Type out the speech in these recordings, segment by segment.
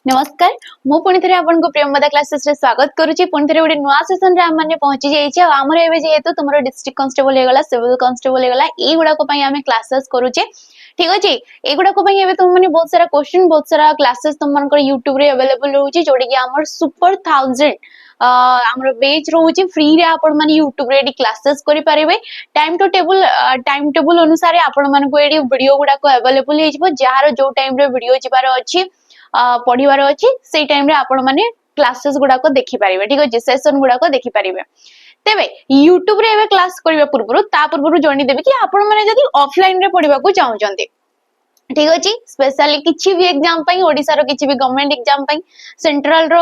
नमस्कार मु पुणी थे आपन को प्रेमदा क्लासेस रे स्वागत करूची पुणी थे गोटे नुआ सेशन रे हम माने पहुंची जाइछे हमर एबे जेहेतु तुमरो डिस्ट्रिक्ट कांस्टेबल हे गला सिविल कांस्टेबल हे गला ए गुडा को पई हमें क्लासेस करूचे ठीक अछि ए गुडा को पई एबे तुम माने बहुत सारा क्वेश्चन बहुत सारा क्लासेस तुम मन को YouTube रे अवेलेबल रहउची जोडी कि हमर सुपर 1000 हमर बेच रहउची फ्री रे आपन माने YouTube रे क्लासेस करि पारिबे टाइम टेबल अनुसार आपन मन को एडी वीडियो गुडा को अवेलेबल हे जिवो जहार जो टाइम रे वीडियो जिबार अछि पढ़िबार अछि सेई टाइम रे आपण माने क्लासेस गुडा को देखि पारिबे ठीक अछि सेशन गुडा को देखि पारिबे तेबे YouTube रे एबे क्लास करिबा पूर्वरु जणी देबे कि आपण माने जदी ऑफलाइन रे पढिबा को चाहउचंती ठीक अछि स्पेशली किछि भी एग्जाम पई ओडिसा रो किछि भी गवर्नमेंट एग्जाम पई सेंट्रल रो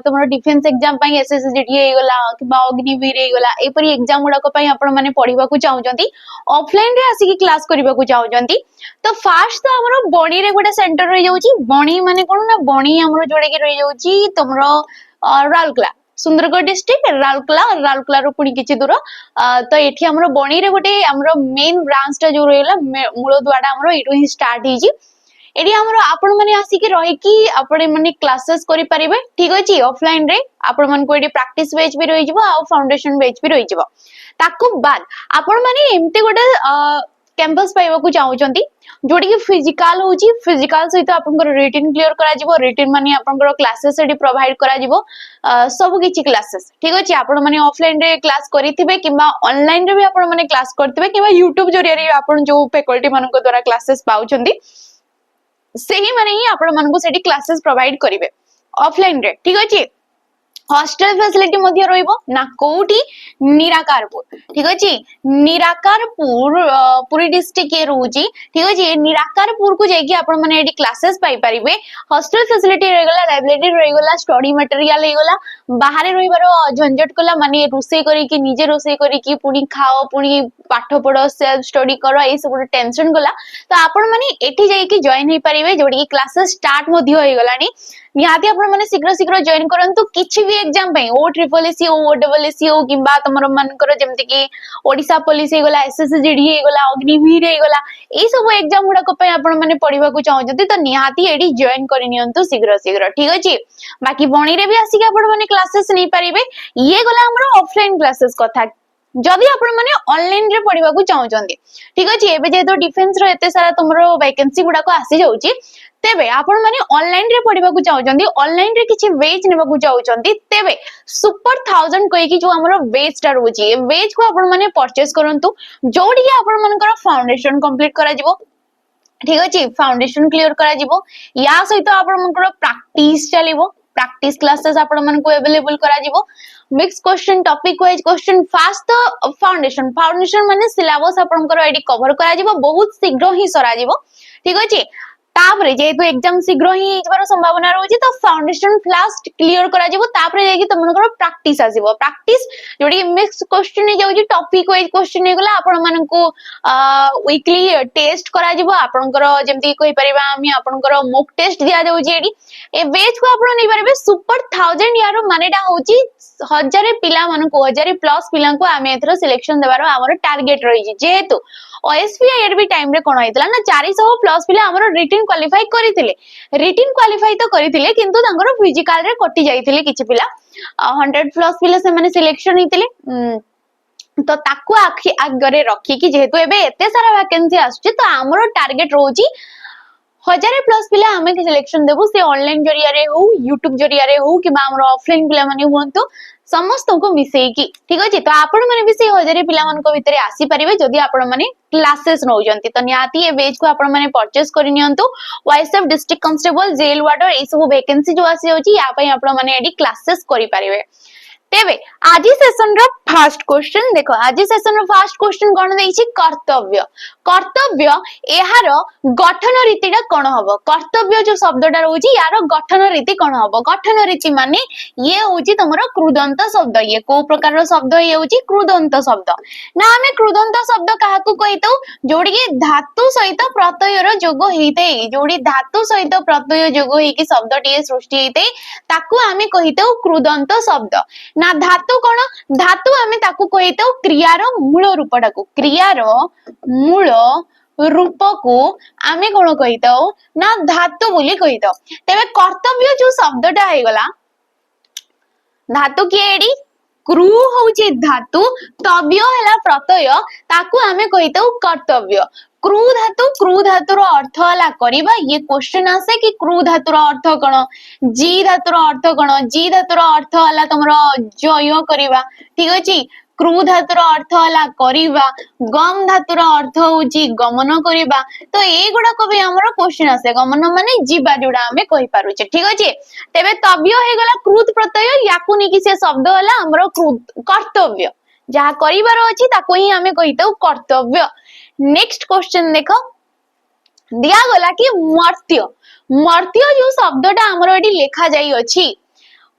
तमरो डिफेंस एग्जाम पई एसएससीजीडी हे गला कि अग्निवीर हे गला ए परी एग्जाम गुडा को पई आपण माने पढिबा को चाहउचंती ऑफलाइन रे आसी कि क्लास करिबा को चाहउचंती तो फास्ट तो हमरो बणी रे गोटे सेंटर रही जाउची बणी माने कोन ना बणी हमरो जोडे के रही जाउची तमरो राउरकेला सुंदरगढ़ डिस्ट्रिक्ट राउरकेला रो पुनी किछि दूर तो एठी हमरो बणी रे गोटे हमरो मेन ब्रांच टा जो रहला मूल द्वारा हमरो एटु ही स्टार्ट हिजी एडी हमरो आपण माने आसी के रही कि आपण माने क्लासेस करि परिबे ठीक अछि ऑफलाइन रे आपण मन को एडी प्रैक्टिस बेच भी रही जबो आ फाउंडेशन बेच भी रही जबो ताकू बाद आपण माने एम्ति गोटे कैंपस पाइबा को चाहउचंती जोडी कि फिजिकल होची फिजिकल सहित आपनकर रिटन क्लियर करा जिवो रिटन माने आपनकर क्लासेस एडी प्रोवाइड करा जिवो सब किछि क्लासेस ठीक अछि आपण माने ऑफलाइन रे क्लास करिथिबे किबा ऑनलाइन रे भी आपण माने क्लास करथिबे किबा YouTube जरिया रे आपण जो फैकल्टी मानन को द्वारा क्लासेस पाउचंती सेही माने ही आपण मानन को सेडी क्लासेस प्रोवाइड करिवे ऑफलाइन रे ठीक अछि हॉस्टल फैसिलिटी मध्य रहिबो ना कोठी निराकारपुर ठीक अछि निराकारपुर पूरी डिस्ट्रिक्ट के रहउची ठीक अछि निराकारपुर को जाई कि आपण माने एडी क्लासेस पाई परिबे हॉस्टल फैसिलिटी रहगला लाइब्रेरी रहगला स्टडी मटेरियल रहगला बाहर रहिबारो झंझट कला माने रोसे करी कि निजे रोसे करी कि पुनी खाओ पुनी पाठ पढो सेल्फ स्टडी करो ए सब टेंशन गला तो आपण माने एठी जाई कि जॉइन हे परिबे जोडी कि क्लासेस स्टार्ट मध्य होई गलानी निहाती आपण माने शीघ्र शीघ्र जॉइन करंतु किछि भी एग्जाम पई ओ ट्रिपल एसी ओ डबल एसी ओ किबा तमरो मानकर जेमति कि ओडिसा पुलिस हे गला एसएससीजीडी हे गला अग्निवीर हे गला ए सब एग्जाम गुडा को पई आपण माने पढिबा को चाहजति तो निहाती एडी जॉइन करि नियंतु शीघ्र शीघ्र ठीक अछि बाकी बणी रे भी आसी के आपण माने क्लासेस नै परिबे ये गला हमरो ऑफलाइन क्लासेस कथा जदि आपण माने ऑनलाइन रे पढिबा को चाहजंती ठीक अछि एबे जे तो डिफेंस रो एते सारा तमरो वैकेंसी गुडा को आसी जाउची तेबे आपण माने ऑनलाइन रे पढिबा को चाहजंती ऑनलाइन रे किछि वेज नेबा को चाहजंती तेबे सुपर 1000 कोइ कि जो हमरो वेज टा रहउची ए वेज को आपण माने परचेस करंतु जोडी आपण मानकर फाउंडेशन कंप्लीट करा जिवो ठीक अछि फाउंडेशन क्लियर करा जिवो या सहित आपण मानकर प्रैक्टिस चलिवो प्रैक्टिस क्लासेस आपण मन को अवेलेबल करा जिवो mix question topic wise question fast foundation माने सिलेबस आपनकर एडी कवर करा जिवो बहुत शीघ्र ही सरा जिवो ठीक अछि तापरे जेतु एग्जाम शीघ्र ही हिजबार संभावना रहउची तो फाउंडेशन फास्ट क्लियर करा जिवो तापरे जाई कि तमनकर प्रैक्टिस आसीबो प्रैक्टिस जोडी मिक्स क्वेश्चन हे जाउची टॉपिक वाइज क्वेश्चन हे गला आपण मन को वीकली टेस्ट करा जिवो आपनकर जेमति कहि परिबा आमी आपनकर मॉक टेस्ट दिया जाउची एडी ए बेच को आपण नै परिबे सुपर 1000 यारो मानेटा होउची 1000 पिला मन को 1000 प्लस पिला को आमे एथरो सिलेक्शन देबारो हमर टारगेट रही जेहेतु ओएसपीआई एर भी टाइम रे कोन होइतला ना 400 प्लस पिला हमर रिटन क्वालिफाई करिथिले रिटन क्वालिफाई तो करिथिले किंतु तांगर फिजिकल रे कटि जाइथिले किछि पिला 100 प्लस पिला से माने सिलेक्शन हितिले तो ताकू आखि आगरे रखी कि जेहेतु एबे एते सारा वैकेंसी आछी तो हमर टारगेट रहउची 1000 प्लस पिला हमें सिलेक्शन देबो से ऑनलाइन जरिया रे हो YouTube जरिया रे हो कि हमर ऑफलाइन पिला माने हुंतु समस्त को मिसेई की ठीक अछि तो आपण माने भी से 1000 पिला मन को भीतर आसी परिबे जदि आपण माने क्लासेस नउजंती तो नियाती ए बेच को आपण माने परचेस करि नियंतु वाइसएफ डिस्ट्रिक्ट कांस्टेबल जेल वार्डर ए सब वैकेंसी जो आसी होची या पई आपण माने एडी क्लासेस करि परिबे तेबे आजि सेशन रो फर्स्ट क्वेश्चन देखो आजि सेशन रो फर्स्ट क्वेश्चन कोन देइछि कर्तव्य कर्तव्य एहार गठन रीतिटा कोन हबो कर्तव्य जो शब्दटा रहउछि यार गठन रीति कोन हबो गठन रीति माने ये होछि तमरो कृदंत शब्द ये को प्रकार रो शब्द ये होछि कृदंत शब्द ना हमें कृदंत शब्द काहा को कहितौ जोडी के धातु सहित प्रत्यय रो जोग हेइते जोडी धातु सहित प्रत्यय जोग हेइ कि शब्दटी सृष्टि हेइते ताकू हमें कहितौ कृदंत शब्द ना धातु कोन धातु हमें ताकू कहितौ क्रियार मूल रूपटा को क्रियार मूल रूप को आमे कौन कही दऊ ना धातु बोली कही दऊ तेबे कर्तव्य जो शब्दटा हे गला धातु किए एडी क्रू होउची धातु तव्य हैला प्रत्यय ताकू आमे कही दऊ कर्तव्य क्रू धातुर अर्थ हला करिबा ये क्वेश्चन आसे कि क्रू धातुर अर्थ कोन जी धातुर अर्थ कोन जी धातुर अर्थ हला तमरो जय करिबा ठीक अछि क्रू धातुर अर्थ हला करिबा गम धातुर अर्थ होउची गमन करिबा तो ए गुडा को भी हमरो क्वेश्चन आसे गमन माने जीवा जोडा हमें कहि पारुचे ठीक अछि तेबे तव्य हे गला कृत प्रत्यय याकू नि कि से शब्द हला हमरो कर्तव्य जहा करिवार अछि ताको ही हमें कहितौ कर्तव्य नेक्स्ट क्वेश्चन देखो दिया गला कि मर्त्य मर्त्य जो शब्दटा हमरो एडी लेखा जाई अछि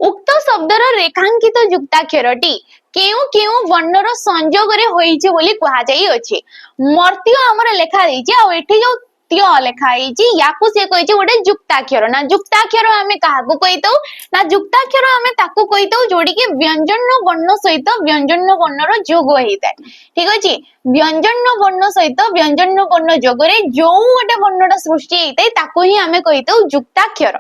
उक्त शब्दर रेखांकित युक्ताक्षरटी केउ केउ वर्णर संयोग रे होइचे बोली कहा जाई अछि मर्त्य हमर लेखा देइचे आ एठी जो त्य लेखा आइची याकू से कहिचे गोटे युक्ताक्षर ना युक्ताक्षर हमें काहाकू कहितौ ना युक्ताक्षर हमें ताकू कहितौ जोडी के व्यंजन वर्ण सहित व्यंजन वर्णर जोग होइताय ठीक अछि व्यंजन वर्ण सहित व्यंजन वर्ण जोग रे जो गोटे वर्णटा सृष्टि होइताय ताकू ही हमें कहितौ युक्ताक्षर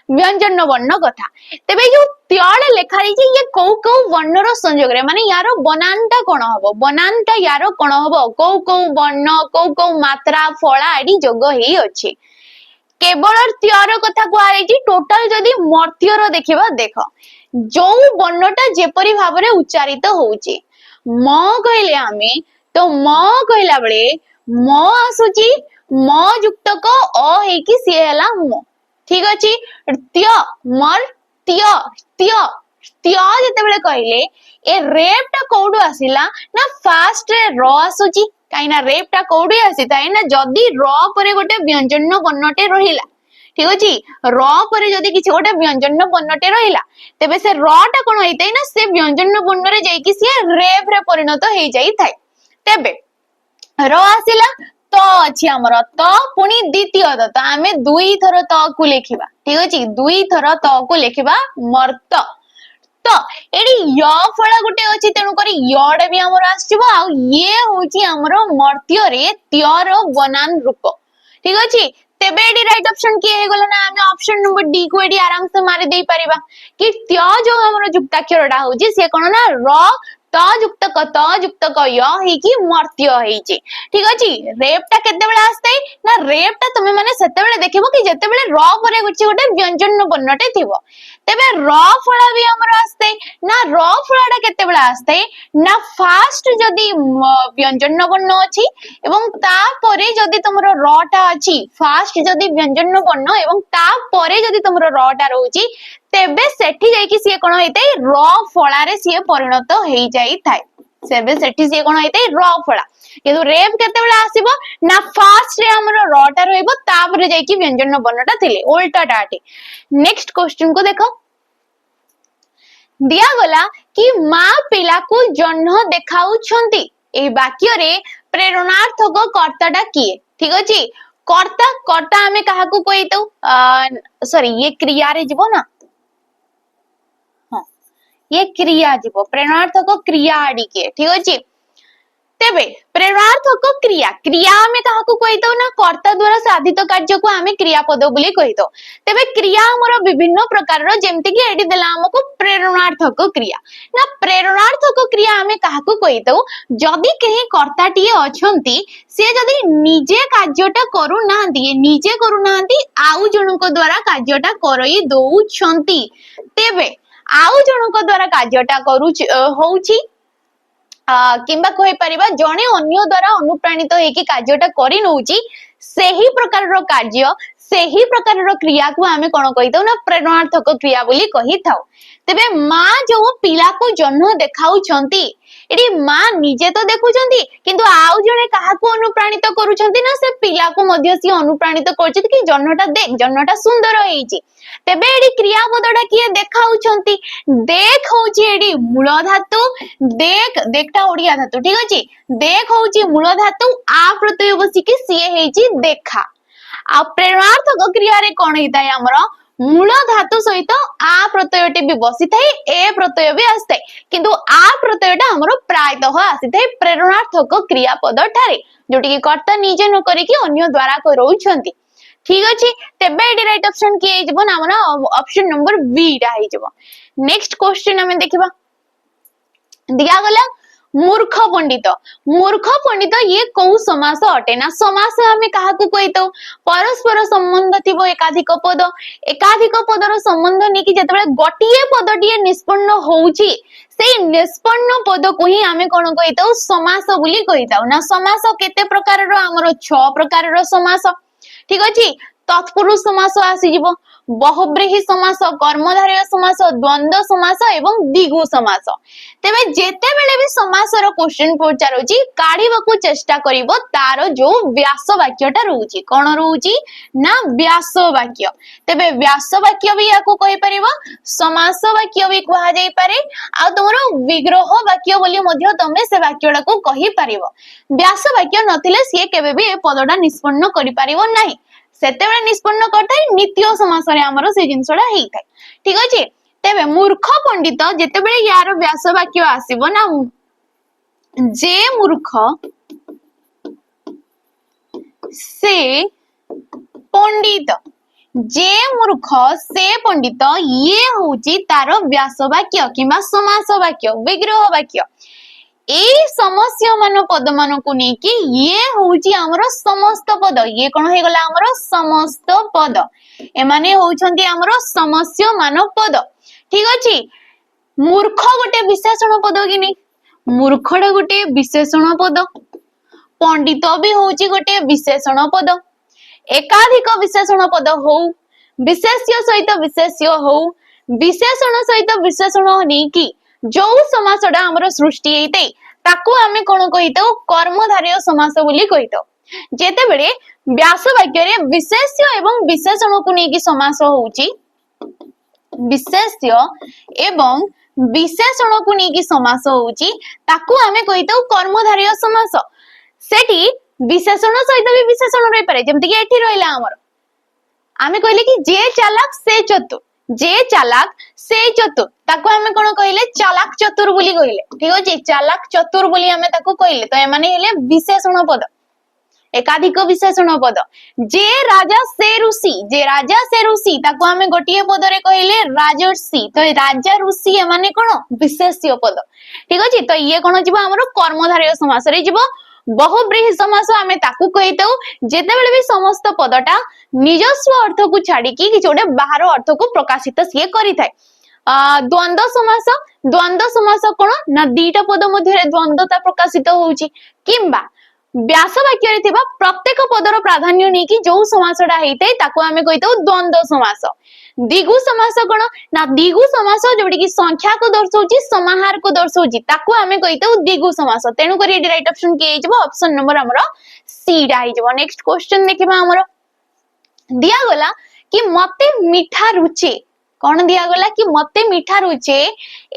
व्यंजन वर्ण कथा तेबे जो त्याले लेखा रही ये कौ कौ वर्णर संयोग रे माने यारो बनानटा कोन हबो बनानटा यारो कोन हबो कौ कौ वर्ण कौ कौ मात्रा फळा एडी जोग हेई अछि केवल त्यार कथा को आइछि टोटल जदी मर्त्यर देखिबा देखो जो वर्णटा जेपरि भाबरे उच्चारित होउछि म कहले आमे तो म कहला बेले म आसुची म युक्त को अ हे कि से हला म ठीक अछि त्य मर त्य त्य त्य जेतेबेले कहले ए रेपटा कोडु आसिला ना फास्ट रे र आसुची काइना रेपटा कोडु आसिताय ना जदी र परे गोटे व्यंजन वर्णटे रहिला ठीक अछि र परे जदी किछि गोटे व्यंजन वर्णटे रहिला तेबे से र टा कोन होइतै ना से व्यंजन वर्ण रे जाई कि से रेप रे परिणत हेई जाई थाय तेबे र आसिला तो अछि हमर तो पुनी द्वितीय तो आमे दुई थर तो को लेखिबा ठीक अछि दुई थर तो को लेखिबा मर्त तो एडी य फळा गुटे अछि तेनु करी यडे भी हमर आछिबो आ ये होची हमर मर्त्य रे त्यर बनान रूप ठीक अछि तेबे एडी राइट ऑप्शन की हे गला ना आमे ऑप्शन नंबर डी को एडी आराम से मारी देई परिबा कि त्य जो हमर युक्ताक्षरडा होची से कोन ना र त युक्त क य हे कि मर्त्य हेची ठीक अछि रेपटा केते बेला आस्ते ना रेपटा तमे माने सेते बेले देखिबो कि जेते बेले र परे गुछि गोटे व्यंजन वर्णटे थिबो तेबे र फळा भी हमर आस्ते ना र फळाटा केते बेला आस्ते ना फास्ट जदी व्यंजन वर्ण अछि एवं ता परे जदी तुमरो र टा अछि फास्ट जदी व्यंजन वर्ण एवं ता परे जदी तुमरो र टा रहउची तेबे सेठी जाई कि से कोन होइतै र फळा रे से परिणत हेई जाई थाय सेबे सेठी से कोन होइतै र फळा किंतु रेप केते बेला आसीबो ना फास्ट रे हमरो र टा रहइबो तापरे जाई कि व्यंजन वर्णटा थिले उल्टा टाटी नेक्स्ट क्वेश्चन को देखो दिया गला कि मां पिला को जन्ह देखाउ छंती ए वाक्य रे प्रेरणार्थक कर्ताटा किए ठीक अछि कर्ता कर्ता हमें काहा को कहितौ सॉरी ये क्रिया रे जीवो ना ये क्रिया जीवो प्रेरणार्थक क्रिया आडी के ठीक अछि तेबे प्रेरणार्थक क्रिया क्रिया हमें काहा को कहितो ना कर्ता द्वारा साधित कार्य को हमें क्रियापद बोली कहितो तेबे क्रिया हमर विभिन्न प्रकार रो जेमति कि एडी देला हमको प्रेरणार्थक क्रिया ना प्रेरणार्थक क्रिया हमें काहा को कहितो जदी केही कर्ताटिए अछंती से जदी निजे कार्यटा करू नांती निजे करू नांती आउ जणको द्वारा कार्यटा करई दउ छंती तेबे आउ जणको द्वारा कार्यटा करू होउची किंबा कहि परिबा जणे अन्य द्वारा अनुप्राणित हेकि कार्यटा करि नउची सेही प्रकार रो कार्य सेही प्रकार रो क्रिया को हमें कोन कहितो ना प्रेरणार्थक क्रिया बोली कहि थाउ तेबे मां जो पिला को जन्म देखाउ छंती एडी मां निजे तो देखु छंती किंतु आउ जणे काहा को अनुप्राणित करू छंती ना से पिला को मध्य सी अनुप्राणित करछती कि जन्मटा देख जन्मटा सुंदर होईची तेबे एडी क्रियापदटा किए देखाउ छंती देख होची एडी मूल धातु देख देखटा ओडिया धातु ठीक अछि देख होची मूल धातु आ प्रत्यय बसी कि सीए हेची देखा आ प्रेरणार्थक क्रिया रे कोन हेताय हमर मूल धातु सहित आ प्रत्ययटे भी बसी थाए ए प्रत्यय भी आसताए किंतु आ प्रत्ययटा हमरो प्रायतः आसी थाए प्रेरणार्थक क्रियापद ठारे जोटी कि कर्ता निजे न करी कि अन्य द्वारा करौछंती ठीक अछि तेबे एडी राइट ऑप्शन की हे जबो ना हमर ऑप्शन नंबर बी रा हे जबो नेक्स्ट क्वेश्चन हमें देखिबा दिया गला मूर्ख पंडित ये कौ समास अटे ना समास हमें कहा को कहितो परस्पर संबंध थिबो एकाधिक पदर संबंध नहीं कि जतबे गोटिए पदटिए निष्पन्न होउची से निष्पन्न पद को ही आमे कोन कहितो समास बोली कहिताउ ना समास केते प्रकार रो हमरो 6 प्रकार रो समास ठीक अछि तत्पुरुष समास आसी जिवो बहुब्रीहि समास कर्मधारय समास द्वंद्व समास एवं द्विगु समास तेबे जेते बेले भी समास रो क्वेश्चन पचारुची काढीबाकू चेष्टा करिवो तार जो व्यास वाक्यटा रहउची कोन रहउची ना व्यास वाक्य तेबे व्यास वाक्य भी याको कहि परिवो समास वाक्य भी कहा जाई पारे आ तमरो विग्रह वाक्य बोली मध्ये तमे से वाक्यडा को कहि परिवो व्यास वाक्य नथिले से केबे भी पदडा निष्पन्न करि परिवो नाही सेतेबेले निष्पन्न करथाय नित्य समास रे हमरो से जिंसडा हेई थाय ठीक अछि तेबे मूर्ख पंडित जेतेबेले यार व्यास वाक्य आसीबो ना जे मूर्ख से पंडित जे मूर्ख से पंडित ये होची तारो व्यास वाक्य किबा समास वाक्य विग्रह वाक्य ए समस्य मान पद मान को नहीं कि ये होची हमरो समस्त पद ये कोन हे गला हमरो समस्त पद ए माने होचंती हमरो समस्य मान पद ठीक अछि मूर्ख गोटे विशेषण पद कि नहीं मूर्खडा गोटे विशेषण पद पंडित भी होची गोटे विशेषण पद एकाधिक विशेषण पद हो विशेष्य सहित विशेष्य हो विशेषण सहित विशेषण नहीं कि जो समासडा हमरो सृष्टि हेते ताकू हमें कोन कहितो कर्मधारय समास बोली कहितो जेते बेले व्यास वाक्य रे विशेष्य एवं विशेषण को नेकी समास होउची विशेष्य एवं विशेषण को नेकी समास होउची ताकू हमें कहितो कर्मधारय समास सेठी विशेषण सहित भी विशेषण रहि पारे जेमति कि एठी रहला हमर आमे कहले कि जे चालाक से चतुर जे चालाक से चतुर ताको हमें कोन कहिले चालाक चतुर बोली कहिले ठीक अछि चालाक चतुर बोली हमें ताको कहिले तो ए माने हेले विशेषण पद एकाधिक विशेषण पद जे राजा से ऋषि ताको हमें गोटिए पद रे कहिले राजर्षि तो राजा ऋषि ए माने कोन विशेष्य पद ठीक अछि तो ये कोन जिवो हमरो कर्मधारय समास रे जिवो बहुब्रीहि समास आमे ताकू कहितौ जेते बेले भी समस्त पदटा निजस्व अर्थ को छाडी कि जोडे बाहर अर्थ को प्रकाशित सिए करि थाए द्वंद्व समास कोन ना दीटा पद मध्ये द्वंद्वता प्रकाशित होउची किंबा व्यास वाक्य रे थिबा प्रत्येक पदर प्राधान्य नै कि जो समासडा हेइते ताको आमे कहितौ द्वंद्व समास द्विगु समास कोन ना द्विगु समास जोडी कि संख्या को दर्शाउची समाहार को दर्शाउची ताको आमे कहितौ द्विगु समास तेनु करी राइट ऑप्शन के हेजबो ऑप्शन नंबर हमरो सी रा हेजबो नेक्स्ट क्वेश्चन देखिबा हमरो दिया गला कि मते मीठा रुचे कोन दिया गला कि मते मीठा रुचे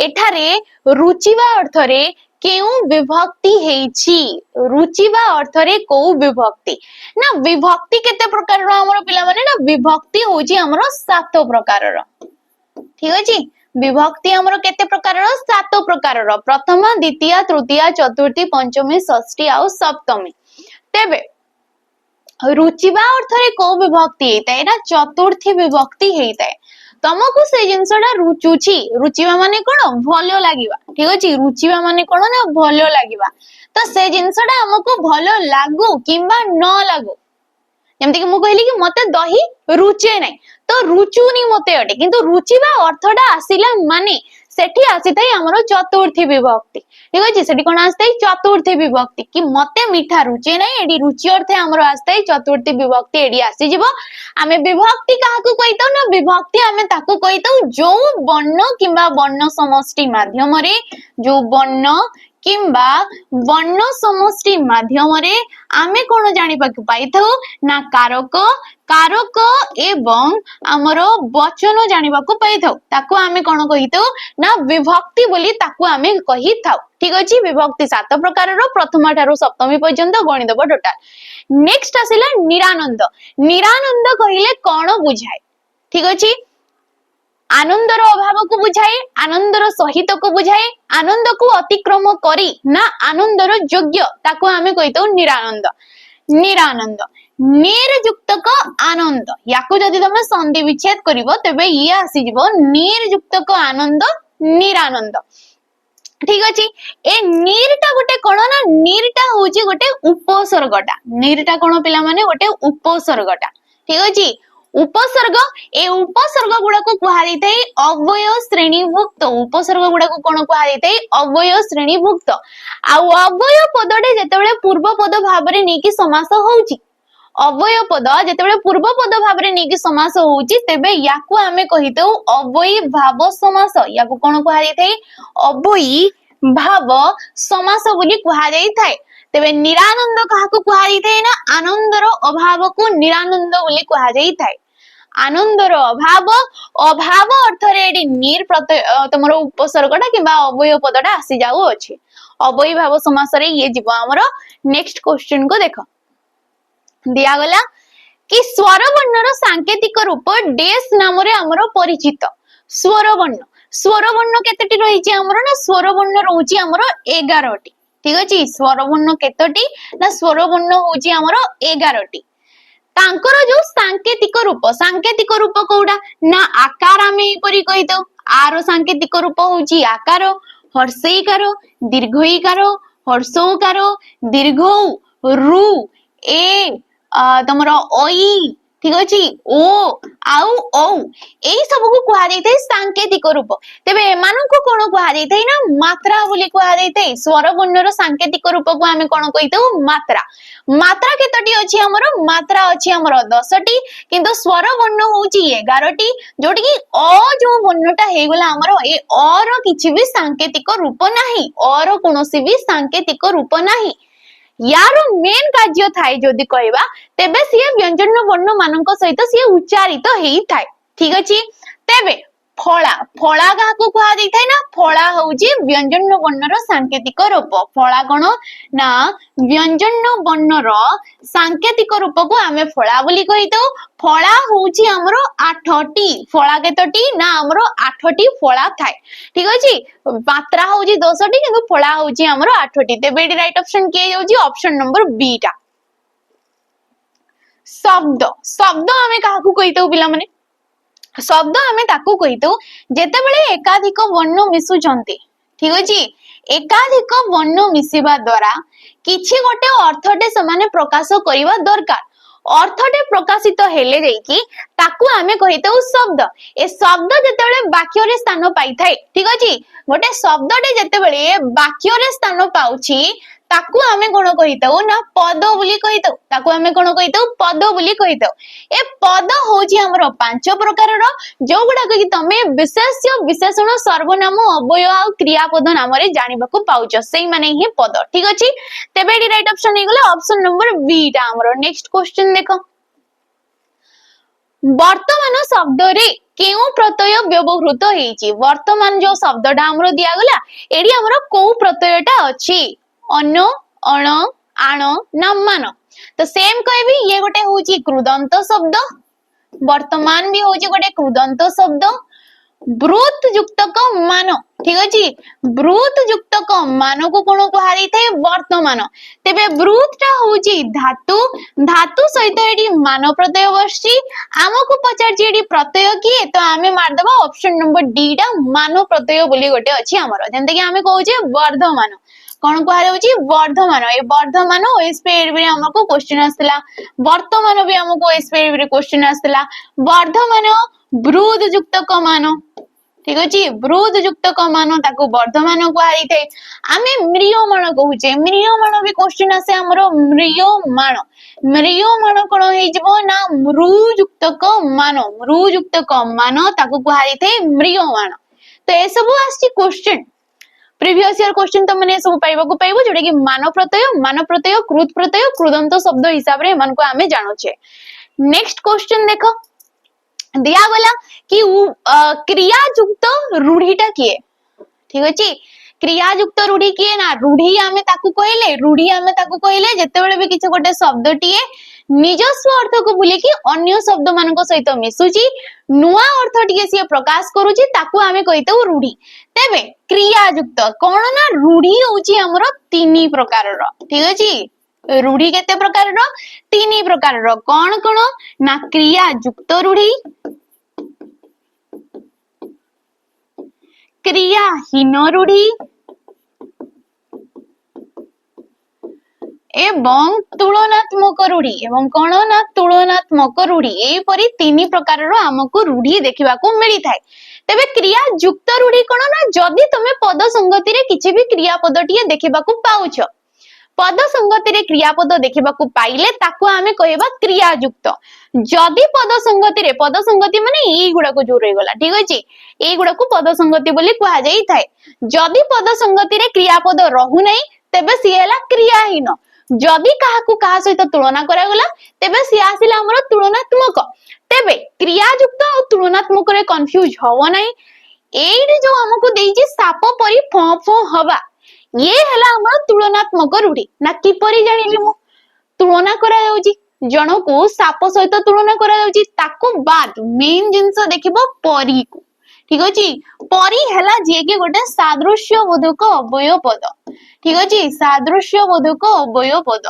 एठारे रुचिबा अर्थ रे केउ विभक्ति हेछि रुचिबा अर्थ रे को विभक्ति ना विभक्ति केते प्रकार रो हमरो पिला माने ना विभक्ति होछि हमरो 7 प्रकार रो ठीक अछि विभक्ति हमरो केते प्रकार रो 7 प्रकार रो प्रथम द्वितीय तृतीय चतुर्थी पंचमी षष्ठी आ सप्तमी तेबे रुचिबा अर्थ रे को विभक्ति हेताय ना चतुर्थी विभक्ति हेताय तमको से जिंसडा रुचुची रुचिबा माने कोन भलो लागिबा ठीक अछि रुचिबा माने कोन ना भलो लागिबा तो से जिंसडा हमको भलो लागु किंबा न लागु जेमति कि मु कहली कि मते दही रुचे नै तो रुचुनी मते अटे किंतु रुचिबा अर्थडा आसिला माने सेठी आसीथाय हमरो चतुर्थी विभक्ति ठीक अछि सेठी कोन आस्ताय चतुर्थी विभक्ति कि मते मीठा रुचे नै एडी रुचि अर्थे हमरो आस्ताय चतुर्थी विभक्ति एडी आसी जिवो आमे विभक्ति काहाकू कहितौ ना विभक्ति आमे ताकू कहितौ जो वर्ण किंबा वर्ण समष्टि माध्यम रे जो वर्ण किंबा वर्ण समष्टि माध्यम रे आमे कोन जानि पाइथौ ना कारक कारक एवं हमरो वचन जानिबा को पाइथौ ताको आमे कोन कहितौ ना विभक्ति बोली ताको आमे कहिथाउ ठीक अछि विभक्ति 7 प्रकार रो प्रथम ठारो सप्तमी पर्यंत गणित टोटल नेक्स्ट आसिला निरानंद निरानंद कहिले कोन बुझाय ठीक अछि आनंदर अभाव को बुझाए, आनंदर सहित को बुझाए, आनंद को अतिक्रम करी ना आनंदर योग्य ताको आमे कहितो निरानंद। निरानंद निर्युक्तक आनंद याको जदि तमे संधि विच्छेद करिवो तबे ये आसीजिवो निर्युक्तक आनंद निरानंद। ठीक अछि ए नीरटा गोटे कोन ना नीरटा होची गोटे उपसर्गटा। नीरटा कोन पिला माने गोटे उपसर्गटा। ठीक अछि उपसर्ग ए उपसर्ग गुडा को कुहा दैथै अव्यय श्रेणीभुक्त। उपसर्ग गुडा को कोन कुहा दैथै अव्यय श्रेणीभुक्त। आ अव्यय पदडे जेतेबेले पूर्व पद भाबरे नेकी समास होउची, अव्यय पद जेतेबेले पूर्व पद भाबरे नेकी समास होउची तेबे याकू आमे कहितौ अव्ययी भाव समास। याकू कोन कुहा दैथै अव्ययी भाव समास बोली कुहा दैथै। तेबे निरानंद काहाकू कुहा दैथै ना आनंदर अभाव को निरानंद बोली कुहा दैथै। आनंदर अभाव अभाव अर्थ रे एडी निर प्रत्यय तमरो उपसर्गटा किबा अव्यय पदटा आसी जाउ अछि। अव्ययी भाव समास रे ये जीव हमरो नेक्स्ट क्वेश्चन को देखो दिया गला कि स्वर वर्णर सांकेतिक रूप डेस नाम रे हमरो परिचित। स्वर वर्ण केतेटी रहिछि हमरो ना स्वर वर्ण रहउछि हमरो 11 टी। ठीक अछि स्वर वर्ण केतोटी ना स्वर वर्ण होउछि हमरो 11 टी। तांकर जो सांकेतिक रूप कोडा ना आकार आमे परि कहितो आरो सांकेतिक रूप होउछि आकार, हर्षईकार, दीर्घईकार, हर्षौकार, दीर्घौ, रु, ए तमरो ओई। ठीक अछि ओ आउ औ एई सब को कुहा दैथै सांकेतिक रूप। तेबे एमानन को कोन कुहा दैथै ना मात्रा बोली कुहा दैथै। स्वर वर्णर सांकेतिक रूप को आमे कोन कहितौ मात्रा। मात्रा केतोटी अछि हमरो मात्रा अछि हमरो 10 टी किंतु स्वर वर्ण होउची 11 टी जोटी की अ जो वर्णटा हे गला हमरो ए अ रो किछि भी सांकेतिक रूप नाही, अ रो कोनोसी भी सांकेतिक रूप नाही। यारो मेन कार्य थाए जदि कहबा तेबे सिए व्यंजन वर्ण मानक सहित सिए उच्चारित हेई थाए। ठीक अछि तेबे फळा फळा काहाकू कुहा दैथाय ना फळा होउची व्यंजन वर्णर सांकेतिक रूप। फळा कोन ना व्यंजन वर्णर सांकेतिक रूप को आमे फळा बोली कहितो। फळा होउची हमरो 8 टी। फळा केतोटी ना हमरो 8 टी फळा थाए। ठीक अछि मात्रा होउची 10 टी किंतु फळा होउची हमरो 8 टी। तेबे राइट ऑप्शन के होउची ऑप्शन नंबर बी टा। शब्द शब्द आमे काहाकू कहितो पिला माने शब्द आमे ताकू कहितो जेतेबेले एकाधिक वर्ण मिसुचंती। ठीक अछि एकाधिक वर्ण मिसिबा द्वारा किछि गोटे अर्थटे समाने प्रकाश करिवा दरकार। अर्थटे प्रकाशित हेले जाईकी ताकू आमे कहितो शब्द। ए शब्द जेतेबेले वाक्य रे स्थान पाई थाए। ठीक अछि गोटे शब्दटे जेतेबेले वाक्य रे स्थान पाउछि ताकू आमे कोन कहितो ना पद बोली कहितो। ताकू आमे कोन कहितो पद बोली कहितो। ए पद होउछि हमरो 5 प्रकार रो जो गुडा कि तमे विशेष्य विशेषण सर्वनाम अव्यय आ क्रियापद नाम रे जानिबा को पाउछ सेई माने ही पद। ठीक अछि तेबे डी राइट ऑप्शन हे गेला ऑप्शन नंबर बी टा हमरो। नेक्स्ट क्वेश्चन देखो वर्तमान शब्द रे केउ प्रत्यय व्यवहृत हेछि। वर्तमान जो शब्दटा हमरो दिया गला एडी हमरो को प्रत्ययटा अछि अन अण आण ना मान। तो सेम कहबी ये गोटे होची कृदंत शब्द वर्तमान भी होची गोटे कृदंत शब्द ब्रूत युक्तक मान। ठीक अछि ब्रूत युक्तक मान को कोन कुहारी थे वर्तमान। तेबे ब्रूतटा होची धातु धातु सहित एडी मान प्रत्यय बसची हमको पचारची एडी प्रत्यय की तो आमे मार दबा ऑप्शन नंबर डी टा मान प्रत्यय बोली गोटे अछि हमरो। जंते कि आमे कहूचे वर्धमान कोन कुहारे होची वर्धमान। ए वर्धमान ओएसपीआर रे हमको क्वेश्चन आस्थिला वर्तमान भी हमको ओएसपीआर रे क्वेश्चन आस्थिला वर्धमान ब्रूद युक्तक मान। ठीक अछि ब्रूद युक्तक मान ताको वर्धमान कुहारी थे। आमे म्रियमाण कहूचे म्रियमाण भी क्वेश्चन आसे हमरो म्रियमाण। म्रियमाण कोन हे जबो ना मृ युक्तक मान ताको कुहारी थे म्रियमाण। तो ए सब आछि क्वेश्चन प्रीवियस ईयर क्वेश्चन तो माने सब पाइबा को पाइबो जोडे कि मान प्रत्यय कृदंत शब्द हिसाब रे मन को आमे जानो छे। नेक्स्ट क्वेश्चन देखो दिया गला कि क्रिया युक्त रूढ़ीटा किए। ठीक अछि क्रिया युक्त रूढ़ी किए ना रूढ़ी आमे ताकू कहले जेतेबेले भी किछ गोटे शब्दटीए ନିଜସ୍ୱ ଅର୍ଥକୁ ଭୁଲିକି ଅନ୍ୟ ଶବ୍ଦ ମାନଙ୍କ ସହିତ ମିଶୁଛି, ନୂଆ ଅର୍ଥ ଟିକେ ସିଏ ପ୍ରକାଶ କରୁଛି, ତାକୁ ଆମେ କହିଥାଉ ରୂଢି। ତେବେ କ୍ରିୟାଯୁକ୍ତ କଣ ନା ରୂଢି ହଉଛି ଆମର 3 ପ୍ରକାରର। ଠିକ ଅଛି, ରୂଢି କେତେ ପ୍ରକାରର? 3 ପ୍ରକାରର। କଣ କଣ ନା କ୍ରିୟାଯୁକ୍ତ ରୂଢି, କ୍ରିୟାହୀନ ରୂଢି ଏବଂ ତୁଳନାत्मक ରୂଢି। ଏବଂ କଣ ନା ତୁଳନାत्मक ରୂଢି। ଏହିପରି 3 ପ୍ରକାରର ଆମକୁ ରୂଢି ଦେଖିବାକୁ ମିଳିଥାଏ। ତେବେ କ୍ରିୟାଯୁକ୍ତ ରୂଢି କଣ ନା ଯଦି ତମେ ପଦ ସଂଗତିରେ କିଛି ବି କ୍ରିୟାପଦଟିଏ ଦେଖିବାକୁ ପାଉଛ, ପଦ ସଂଗତିରେ କ୍ରିୟାପଦ ଦେଖିବାକୁ ପାଇଲେ ତାକୁ ଆମେ କହିବା କ୍ରିୟାଯୁକ୍ତ। ଯଦି ପଦ ସଂଗତି ମାନେ ଏଇଗୁଡାକୁ ଯୋଉ ରହିଗଲା, ଠିକ ଅଛି, ଏଇଗୁଡାକୁ ପଦ ସଂଗତି ବୋଲି କୁହାଯାଇଥାଏ। ଯଦି ପଦ ସଂଗତିରେ କ୍ରିୟାପଦ ରହୁନାହିଁ ତେବେ ସିଏ ହେଲା କ୍ରିୟାହୀନ। ଯଦି କାହାକୁ କାହା ସହିତ ତୁଳନା କରାଗଲା ତେବେ ସିଏ ଆସିଲା ଆମର ତୁଳନାତ୍ମକ। ତେବେ କ୍ରିୟାଯୁକ୍ତ ଆଉ ତୁଳନାତ୍ମକରେ କନଫ୍ୟୁଜ ହବ ନାହିଁ। ଏଇଠି ଯୋଉ ଆମକୁ ଦେଇଛି ସାପ ପରି ଫ ଫ ହବା, ଇଏ ହେଲା ଆମର ତୁଳନାତ୍ମକ ରୂଢି। ନା କିପରି ଜାଣିଲି ମୁଁ? ତୁଳନା କରାଯାଉଛି, ଜଣକୁ ସାପ ସହିତ ତୁଳନା କରାଯାଉଛି, ତାକୁ ବାଦ ମେନ୍ ଜିନିଷ ଦେଖିବ ପରୀକୁ। ଠିକ ଅଛି, ପରି ହେଲା ଯିଏ କି ଗୋଟେ ସାଦୃଶ୍ୟ ବୋଧକ ଅବୟ ପଦ। ଠିକ ଅଛି, ସାଦୃଶ୍ୟ ବୋଧକ ଅବୟ ପଦ।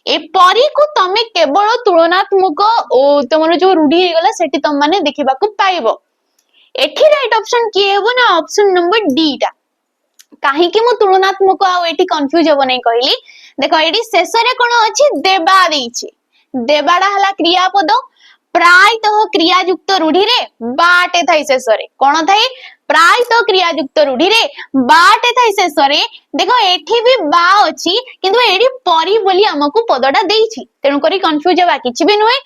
ଏ ପରୀକୁ ତମେ କେବଳ ତୁଳନାତ୍ମକ ଓ ତମର ଯୋଉ ରୂଢି ହେଇଗଲା ସେଠି ତମ ମାନେ ଦେଖିବାକୁ ପାଇବ। ଏଠି ରାଇଟ ଅପସନ କିଏ ହେବ ନା ଅପସନ ନମ୍ବର ଡି ଟା। କାହିଁକି ମୁଁ ତୁଳନାତ୍ମକ ଆଉ ଏଠି କନଫ୍ୟୁଜ ହବ ନାହିଁ କହିଲି? ଦେଖ ଏଠି ଶେଷରେ କଣ ଅଛି? ଦେବା ଦେଇଛି। ଦେବାଟା ହେଲା କ୍ରିୟାପଦ। ପ୍ରାୟତଃ କ୍ରିୟାଯୁକ୍ତ ରୂଢିରେ ବାଟେ ଥାଏ ଶେଷରେ। କଣ ଥାଏ? ପ୍ରାୟତଃ କ୍ରିୟାଯୁକ୍ତ ରୂଢିରେ ବାଟେ ଥାଏ ଶେଷରେ। ଦେଖ ଏଠି ବି ବା ଅଛି କିନ୍ତୁ ଏଠି ପରି ବୋଲି ଆମକୁ ପଦଟା ଦେଇଛି, ତେଣୁକରି କନଫ୍ୟୁଜ ହେବା କିଛି ବି ନୁହେଁ।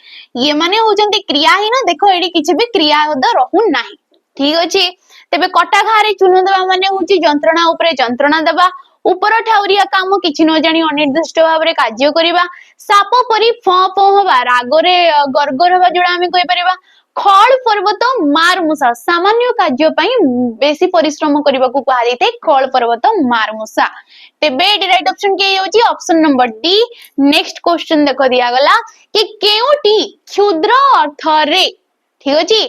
ଇଏ ମାନେ ହଉଛନ୍ତି କ୍ରିୟାହୀନ। ଦେଖ ଏଠି କିଛି ବି କ୍ରିୟାପଦ ରହୁନାହିଁ। ଠିକ ଅଛି, ତେବେ କଟା ଘାରେ ଚୂନ ଦେବା ମାନେ ହଉଛି ଯନ୍ତ୍ରଣା ଉପରେ ଯନ୍ତ୍ରଣା ଦେବା, ଉପର ଠାଉରିଆ କାମ କିଛି ନ ଜାଣି ଅନିର୍ଦ୍ଦିଷ୍ଟ ଭାବରେ କାର୍ଯ୍ୟ କରିବା, ସାପ ପରି ଫ ଫ ହବା, ରାଗରେ ଗର୍ଗର ହବା ଯୋଉଟା ଆମେ କହିପାରିବା, ଖଳ ପର୍ବତ ମାର ମୂଷା, ସାମାନ୍ୟ କାର୍ଯ୍ୟ ପାଇଁ ବେଶୀ ପରିଶ୍ରମ କରିବାକୁ କୁହାଯାଇଥାଏ, ଖଳ ପର୍ବତ ମାର ମୂଷା। ତେବେ ଏଠି ରାଇଟ ଅପସନ କିଏ ହେଉଛି? Option number D. ନେକ୍ସଟ କ୍वेश्चन ଦେଖ ଦିଆଗଲା କି କେଉଁଟି କ୍ଷୁଦ୍ର ଅର୍ଥରେ, ଠିକ ଅଛି,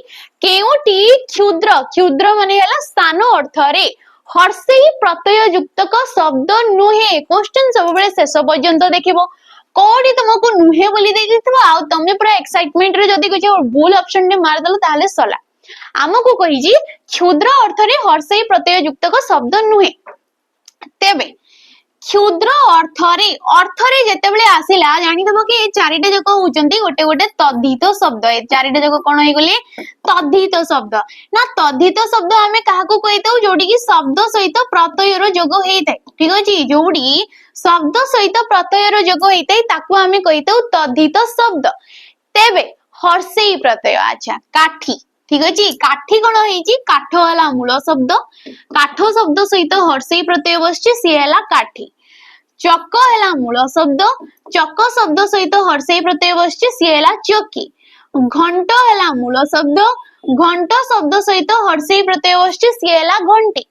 କେଉଁଟି କ୍ଷୁଦ୍ର, କ୍ଷୁଦ୍ର ମାନେ ହେଲା ସ୍ଥାନ ଅର୍ଥରେ ହର୍ଷେଇ ପ୍ରତ୍ୟୟ ଯୁକ୍ତକ ଶବ୍ଦ ନୁହେଁ। କ୍वेश्चन ସବୁବେଳେ ଶେଷ ପର୍ଯ୍ୟନ୍ତ ଦେଖିବ। କୋଉଠି ତମକୁ ନୁହେଁ ବୋଲି ଦେଇଥିବ ଆଉ ତମେ ପୁରା ଏକ୍ସାଇଟମେଣ୍ଟ ରେ ଯଦି କିଛି ଭୁଲ ଅପସନ ଟେ ମାରିଦେଲ ତାହେଲେ ସଲା। ଆମକୁ କହିଛି କ୍ଷୁଦ୍ର ଅର୍ଥରେ ହର୍ଷେଇ ପ୍ରତ୍ୟୟ ଯୁକ୍ତକ ଶବ୍ଦ ନୁହେଁ। ତେବେ କ୍ଷୁଦ୍ର ଅର୍ଥରେ, ଅର୍ଥରେ ଯେତେବେଳେ ଆସିଲା ଜାଣିଦେବ କି ଏ ଚାରିଟା ଯାକ ହଉଛନ୍ତି ଗୋଟେ ଗୋଟେ ତଦ୍ଧିତ ଶବ୍ଦ। ଏ ଚାରିଟା ଯାକ କଣ ହେଇଗଲେ? ତଦ୍ଧିତ ଶବ୍ଦ। ନା ତଦ୍ଧିତ ଶବ୍ଦ ଆମେ କାହାକୁ କହିଥାଉ? ଯୋଉଠିକି ଶବ୍ଦ ସହିତ ପ୍ରତ୍ୟୟର ଯୋଗ ହେଇଥାଏ। ଠିକ ଅଛି, ଯୋଉଠି ଶବ୍ଦ ସହିତ ପ୍ରତ୍ୟୟର ଯୋଗ ହେଇଥାଏ ତାକୁ ଆମେ କହିଥାଉ ତଦ୍ଧିତ ଶବ୍ଦ। ତେବେ ହର୍ଷେଇ ପ୍ରତ୍ୟୟ, ଆଚ୍ଛା କାଠି, ଠିକ ଅଛି, କାଠି କଣ ହେଇଛି? କାଠ ହେଲା ମୂଳ ଶବ୍ଦ, କାଠ ଶବ୍ଦ ସହିତ ହର୍ଷେଇ ପ୍ରତ୍ୟୟ ବସିଛି, ସିଏ ହେଲା କାଠି। ଚକ ହେଲା ମୂଳ ଶବ୍ଦ, ଚକ ଶବ୍ଦ ସହିତ ହର୍ଷେଇ ପ୍ରତ୍ୟୟ ବସିଛି, ସିଏ ହେଲା ଚକି। ଘଣ୍ଟ ହେଲା ମୂଳ ଶବ୍ଦ, ଘଣ୍ଟ ଶବ୍ଦ ସହିତ ହର୍ଷେଇ ପ୍ରତ୍ୟୟ ବସିଛି, ସିଏ ହେଲା ଘଣ୍ଟି।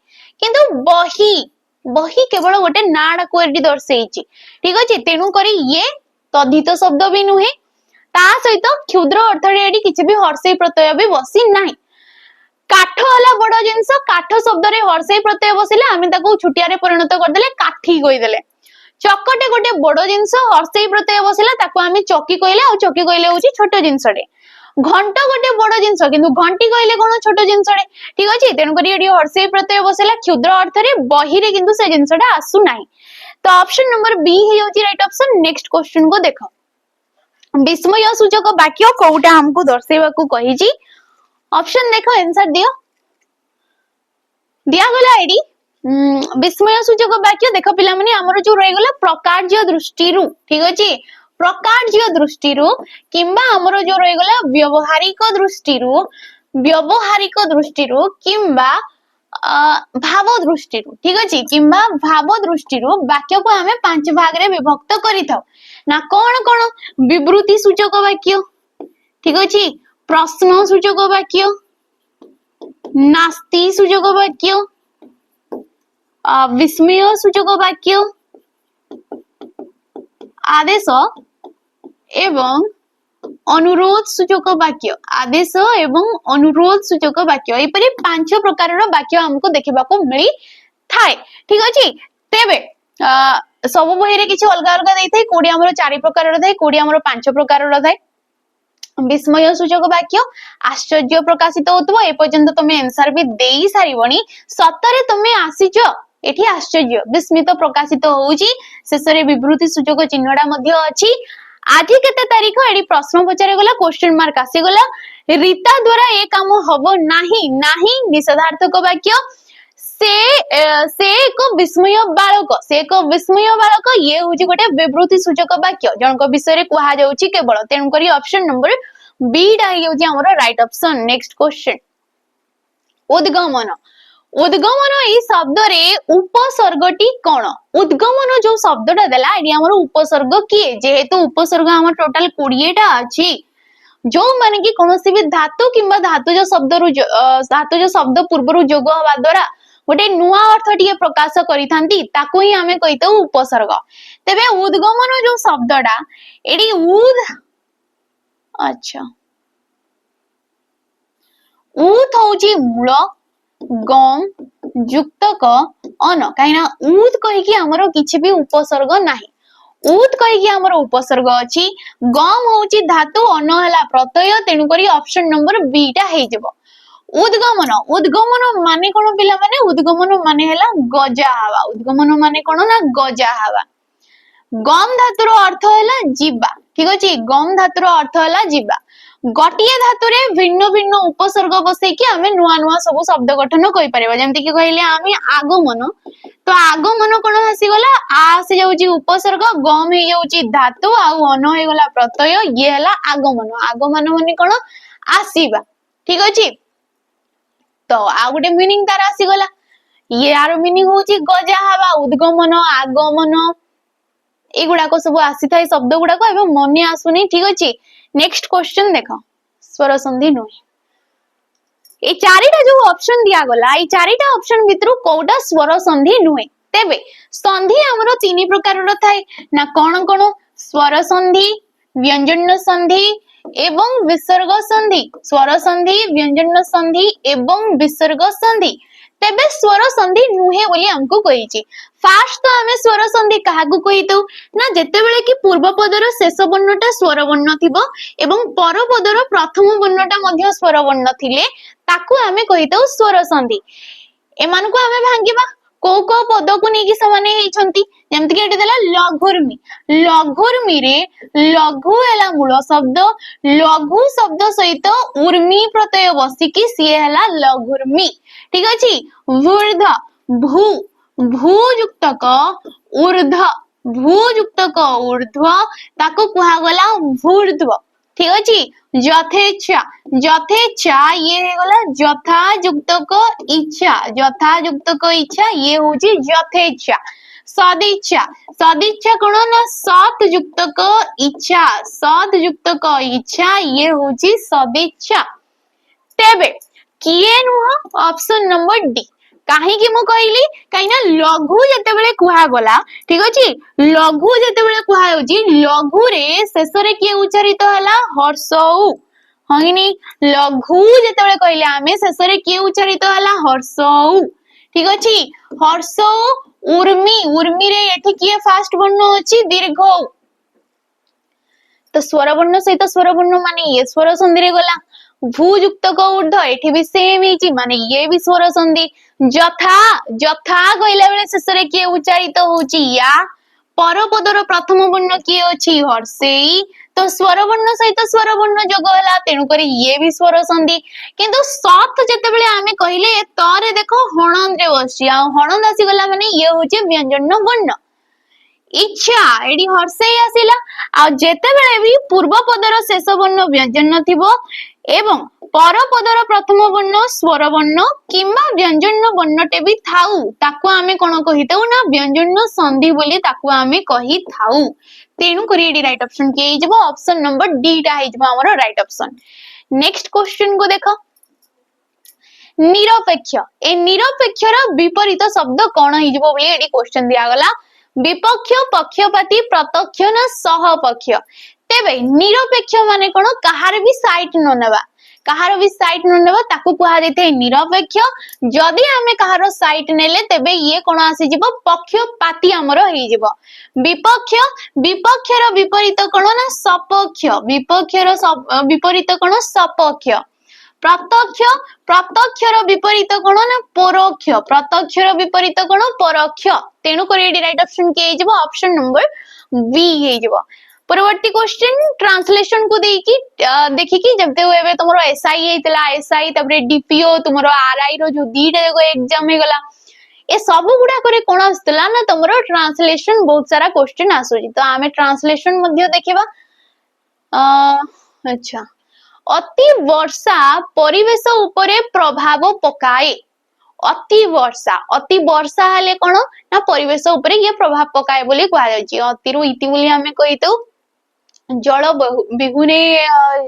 କିନ୍ତୁ ବହି, ବହି କେବଳ ଗୋଟେ ନା ଟାକୁ ଏଠି ଦର୍ଶେଇଛି। ଠିକ ଅଛି, ତେଣୁ କରି ଇଏ ତଦ୍ଧିତ ଶବ୍ଦ ବି ନୁହେଁ। ତା ସହିତ କ୍ଷୁଦ୍ର ଅର୍ଥରେ ଏଠି କିଛି ବି ହର୍ଷେଇ ପ୍ରତ୍ୟୟ ବି ବସି ନାହିଁ। କାଠ ହେଲା ବଡ ଜିନିଷ, କାଠ ଶବ୍ଦରେ ହର୍ଷେଇ ପ୍ରତ୍ୟୟ ବସିଲେ ଆମେ ତାକୁ ଛୁଟିଆରେ ପରିଣତ କରିଦେଲେ କାଠି କହିଦେଲେ। ଚକଟେ ଗୋଟେ ବଡ ଜିନିଷ, ହର୍ଷେଇ ପ୍ରତ୍ୟୟ ବସିଲା ତାକୁ ଆମେ ଚକି କହିଲେ, ଆଉ ଚକି କହିଲେ ହଉଛି ଛୋଟ ଜିନିଷଟେ। ଘଣ୍ଟ ଗୋଟେ ବଡ ଜିନିଷ କିନ୍ତୁ ଘଣ୍ଟି କହିଲେ କଣ? ଛୋଟ ଜିନିଷଟେ। ଠିକ ଅଛି, ତେଣୁକରି ଏଠି ହର୍ଷେଇ ପ୍ରତ୍ୟୟ ବସିଲା କ୍ଷୁଦ୍ର ଅର୍ଥରେ, ବହିରେ କିନ୍ତୁ ସେ ଜିନିଷଟା ଆସୁନାହିଁ। ତ ଅପସନ ନମ୍ବର ବି ହେଇଯାଉଛି ରାଇଟ ଅପସନ। ନେକ୍ସଟ क्वेश्चन को ଦେଖ। ବିସ୍ମୟ ସୂଚକ ବାକ୍ୟ କୋଉଟା ଆମକୁ ଦର୍ଶେଇବାକୁ କହିଛି? ऑप्शन देखो, आंसर दियो। दिया गला एडी विस्मय सूचक वाक्य देख पिला माने हमर जो रहि गला प्रकार्य दृष्टिरु, ठीक अछि, प्रकार्य दृष्टिरु किंबा हमर जो रहि गला व्यवहारिक दृष्टिरु किंबा भाव दृष्टिरु, ठीक अछि, किंबा भाव दृष्टिरु वाक्य को हमें 5 भाग रे विभक्त करिथाउ ना। कोन कोन? विवृति सूचक वाक्य, ठीक अछि, प्रश्न सूचक वाक्य, नास्ति सूचक वाक्य, विस्मय सूचक वाक्य, आदेश एवं अनुरोध सूचक वाक्य, आदेश एवं अनुरोध सूचक वाक्य, एपरि 5 प्रकार वाक्य हमको देखा मिली थाए। ठीक अच्छे तेबे सब बही किसी अलग अलग देते कोड़ी आमर 4 प्रकार थाए कोड़ी आमर 5 प्रकार थाए। विस्मय सूचक वाक्य आश्चर्य प्रकाशित होतबो एपर्यंत तुम आंसर भी देई सारिबनी सतरे तुम आसीच एठी आश्चर्य विस्मित प्रकाशित होउची शेषरे विवृति सूचक चिन्हटा मध्य अछि। आज केते तारीख एडी प्रश्न पचारे गला क्वेश्चन मार्क आसी गला रीता द्वारा ए काम हबो नाही नाही निषेधार्थक वाक्य से एक विस्मय बालक ये होची गोटे विवृति सूचक वाक्य जनक विषय रे कुहा जाउची केवल तेनु करी ऑप्शन नंबर बी डा होची हमर राइट ऑप्शन। नेक्स्ट क्वेश्चन उद्गमन उद्गमन ई शब्द रे उपसर्गटी कोन उद्गमन जो शब्दटा देला एडी हमर उपसर्ग किए जेहेतु उपसर्ग हमर टोटल 20 टा अछि जो माने कि कोनोसी भी धातु किंबा धातुज शब्द पूर्वरु जोग हवा द्वारा गोटे नुआ अर्थ टिए प्रकाश करी थांती ताको ही हमें कहितो उपसर्ग। तेबे उद्गमन जो शब्दटा एडी अच्छा उत होची मूल गम युक्तक अन काइना उत कहि कि हमरो किछि भी उपसर्ग नाही उत कहि कि हमरो उपसर्ग अछि गम होची धातु अन हला प्रत्यय तेनु करी ऑप्शन नंबर बी टा हे जबो। उद्गमन उद्गमन माने कोन पिला माने उद्गमन माने हला गजा हवा उद्गमन माने कोन ना गजा हवा। गम धातुर अर्थ हला जीवा ठीक अछि गम धातुर अर्थ हला जीवा गटिए धातुरे भिन्न भिन्न उपसर्ग बसै कि हमें नुआ नुआ सब शब्द गठन कहि परबा जेमति कि कहले हमें आगमन तो आगमन कोन हसी गला आ से जाउची उपसर्ग गम हे जाउची धातु आ अन हे गला प्रत्यय ये हला आगमन आगमन माने कोन आसीबा ठीक अछि। तो आ गोटे मीनिंग तार आसी गला ये यार मीनिंग होची गजा हवा उद्गमन आगमन एगुडा को सब आसी थाई शब्द गुडा को एवं मने आसुनी ठीक अछि। नेक्स्ट क्वेश्चन देखो स्वर संधि नुई ए चारिटा जो ऑप्शन दिया गला ए चारिटा ऑप्शन भितरु कोडा स्वर संधि नुई तेबे संधि हमरो 3 प्रकार रो थाई ना कोन कोन स्वर संधि व्यंजन संधि एवं विसर्ग संधि स्वर संधि व्यंजन संधि एवं विसर्ग संधि तेबे स्वर संधि नुहे बोली हमको कहिची। फास्ट तो हमें स्वर संधि काहाकू कहितौ ना जेतेबेले कि पूर्व पदर शेष वर्णटा स्वर वर्ण थिबो एवं पर पदर प्रथम वर्णटा मध्य स्वर वर्ण थिले ताकू हमें कहितौ स्वर संधि। एमान को हमें भांगिबा को पद को नेकी समाने हेछंती जेमति कि एटे देला लघुर्मी रे लघु एला मूल शब्द लघु शब्द सहित उर्मी प्रत्यय बसी कि सिए हला लघुर्मी ठीक अछि। वृद्ध भू भूयुक्तक ऊर्ध्व ताको कुहा गला वृद्ध ठीक अछि। यथेच्छा ये हे गला यथा युक्तक इच्छा ये होची यथेच्छा। सदिच्छा कोन ना सत युक्तक इच्छा ये होची सदिच्छा। तेबे किए नुह ऑप्शन नंबर डी काहे कि मु कहली काहे ना लघु जेतेबेले कुहा गला ठीक अछि लघु जेतेबेले कुहा होची लघु रे शेष रे किए उच्चारित हला हर्षौ हगिनी लघु जेतेबेले कहले आमे शेष रे किए उच्चारित हला हर्षौ ठीक अछि। हर्षौ उर्मी रे एठी किए फास्ट वर्ण अछि दीर्घ तो स्वर वर्ण सहित स्वर वर्ण माने ये स्वर संधि रे गला भूयुक्तक ऊर्ध्व एठी भी सेम हिची माने ये भी स्वर संधि। जथा कहला बेले शेष रे किए उच्चारित होची या परपदर प्रथम वर्ण किए अछि हर्षेई तो स्वर वर्ण सहित स्वर वर्ण जोग हला तेनु करी ये भी स्वर संधि। किंतु सत जेतेबेले आमे कहिले तरे देखो हणन रे बसि आ हणन आसी गला माने ये होची व्यंजन वर्ण। इच्छा एडी हर्षेई आसिला आ जेतेबेले भी पूर्व पदर शेष वर्ण व्यंजन थिबो एवं पर पदर प्रथम वर्ण स्वर वर्ण किंबा व्यंजन वर्णटे भी थाउ ताकू आमे कोन कहितौ ना व्यंजन संधि बोली ताकू आमे कहि थाउ तेनु करी एडी राइट ऑप्शन के हे जबो ऑप्शन नंबर डी टा हे जबो हमरो राइट ऑप्शन। नेक्स्ट क्वेश्चन को देखो निरपेक्ष ए निरपेक्षर विपरीत शब्द कोन हे जबो बोली एडी क्वेश्चन दिया गला विपक्ष पक्षपाती प्रत्यक्ष ना सहपक्ष तेबे निरपेक्ष माने कोन कहार भी साइड न नेबा कहार भी साइड न नेबा ताकू कुहा जैते निरपेक्ष जदि आमे कहारो साइड नेले तेबे ये कोन आसी जिवो पक्षपाती हमर हेई जिवो विपक्ष विपक्षर विपरीत कोन ना सपक्ष विपक्षर विपरीत कोन सपक्ष प्रत्यक्ष प्रत्यक्षर विपरीत कोन ना परोक्ष प्रत्यक्षर विपरीत कोन परोक्ष तेनु करी एडी राइट ऑप्शन के हेई जिवो ऑप्शन नंबर बी हेई जिवो परवर्ती क्वेश्चन ट्रांसलेशन को देखी देखि कि जब हुए एबे तुमरो एसआई हेतला एसआई तबरे डीपीओ तुमरो आरआई रो जो दीटा देखो एग्जाम हे गला ए सब गुडा करे कोन आस्तला ना तुमरो ट्रांसलेशन बहुत सारा क्वेश्चन आसुजी तो आमे ट्रांसलेशन मध्ये देखिबा अच्छा अति वर्षा परिवेश उपरे प्रभाव पकाए अति वर्षा हेले कोन ना परिवेश उपरे ये प्रभाव पकाए बोली कहआ जायछि अति रु इति बोली हमें कहितो जल बिहुने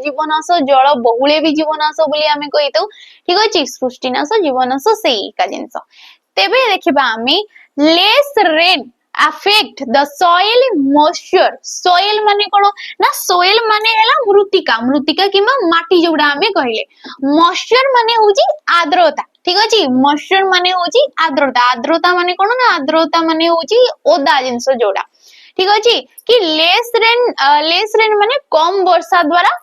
जीवनाश जल बहुले भी जीवनाश बोली हमें कहितो ठीक अछि सृष्टिनाश जीवनाश सेही का जिंस तेबे देखिबा हमें less rain affect the soil moisture soil माने कोन ना soil माने हैला मृत्तिका मृत्तिका किमा माटी जोडा हमें कहिले moisture माने होजी आर्द्रता ठीक अछि moisture माने होजी आर्द्रता आर्द्रता माने कोन ना आर्द्रता माने होजी ओदा जिंस जोडा ठीक अछि कि लेस रेन माने कम वर्षा द्वारा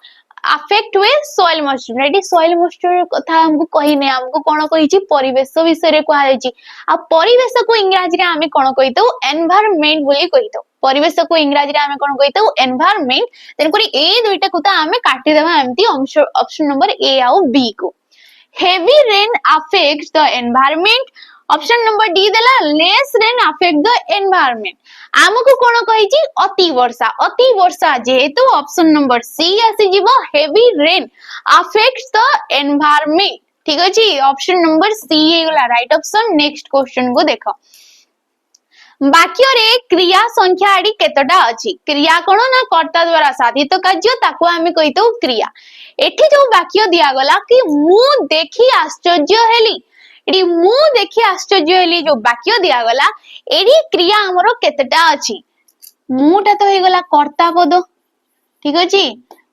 अफेक्ट हुए soil moisture ready soil moisture कथा हमको कहि ने हमको कोन कहिछि परिवेश विषय रे कहआ जायछि आ परिवेश को इंग्रजी रे हमें कोन कहितो एनवायरनमेंट बोली कहितो परिवेश को इंग्रजी रे हमें कोन कहितो एनवायरनमेंट तेन करी ए दुईटा कोता हमें काटी देबा एम्ति ऑप्शन नंबर ए आ बी को heavy rain affects the environment option number D देला less rain affect the environment आमको कोन कहिछि अति वर्षा जेहेतु ऑप्शन नंबर सी आसी जीवो heavy rain affects the environment ठीक अछि ऑप्शन नंबर सी हे गला राइट ऑप्शन नेक्स्ट क्वेश्चन को देखो वाक्य रे क्रिया संख्या आडी केतटा अछि क्रिया कोन ना कर्ता द्वारा साधित कार्य ताको हमें कहितो क्रिया एठी जो वाक्य दिया गला कि मु देखि आश्चर्य हेली एडी मु देखि आश्चर्य हेली जो वाक्य दिया गला एडी क्रिया हमरो केतटा अछि मुटा तो हे गला कर्ता पद ठीक अछि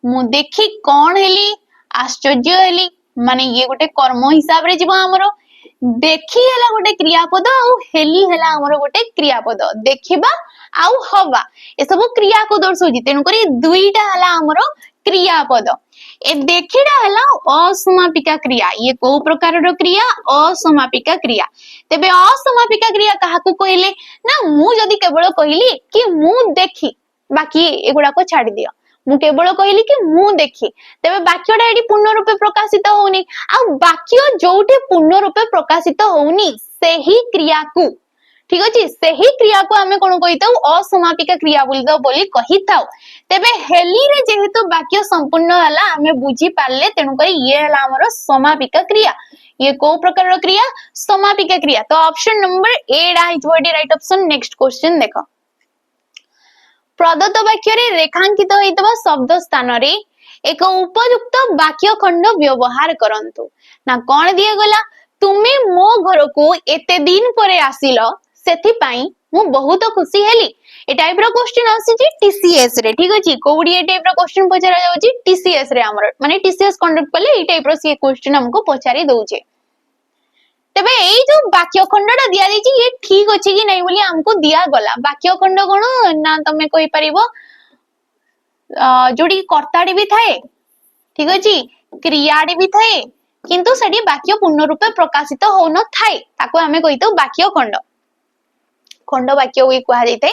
मु देखि कोन हेली आश्चर्य हेली माने ये गोटे कर्म हिसाब रे जीवा हमरो देखि हला गोटे क्रियापद आउ हेली हला हमरो गोटे क्रियापद देखिबा आउ हवा ए सब क्रिया को दर्शौजी तेनु करी दुईटा हला हमरो क्रियापद ए देखिडा हला असमापिका क्रिया ये को प्रकार रो क्रिया असमापिका क्रिया तेबे असमापिका क्रिया काहा को कहिले ना मु जदी केवल कहिली कि मु देखि बाकी एगुडा को छाडी दियो मु केवल कहिली कि मु देखि तेबे वाक्यटा एडी पूर्ण रूपे प्रकाशित होउनी आ वाक्य जोठी पूर्ण रूपे प्रकाशित होउनी सेही क्रिया को ठीक अछि सेही क्रिया को हमें कोन कहिताउ असमापिका क्रिया बोली कहिताउ तेबे हेली रे जेहेतु वाक्य संपूर्ण हला हमें बुझी पाले तेनु करी ये हला हमर समापिका क्रिया ये को प्रकार क्रिया समापिका क्रिया तो ऑप्शन नंबर ए डा is word right option next question देखो प्रदत्त वाक्य रे रेखांकित होइतबा शब्द स्थान रे एक उपयुक्त वाक्य खंड व्यवहार करंतु ना कोन दिया गला तुमे मो घर को एते दिन परे आसिलो सेथि पई मु बहुत खुशी हेली ए टाइप रो क्वेश्चन आसी जे टीसीएस रे ठीक अछि कोडी ए टाइप रो क्वेश्चन पछरा जाउची टीसीएस रे हमर माने टीसीएस कंडक्ट पले ए टाइप रो से क्वेश्चन हमको पछारी दउचे तबे एई जो वाक्य खंडटा दिया दिछि ये ठीक अछि कि नै बोली हमको दिया गला वाक्य खंड कोन ना तमे कहि परिबो जोडी कर्ताडी भी थाए ठीक अछि क्रियाडी भी थाए किंतु सेडी वाक्य पूर्ण रूपे प्रकाशित हो न थाए ताको हमें कहितो वाक्य खंड वाक्य वे कहा जाइते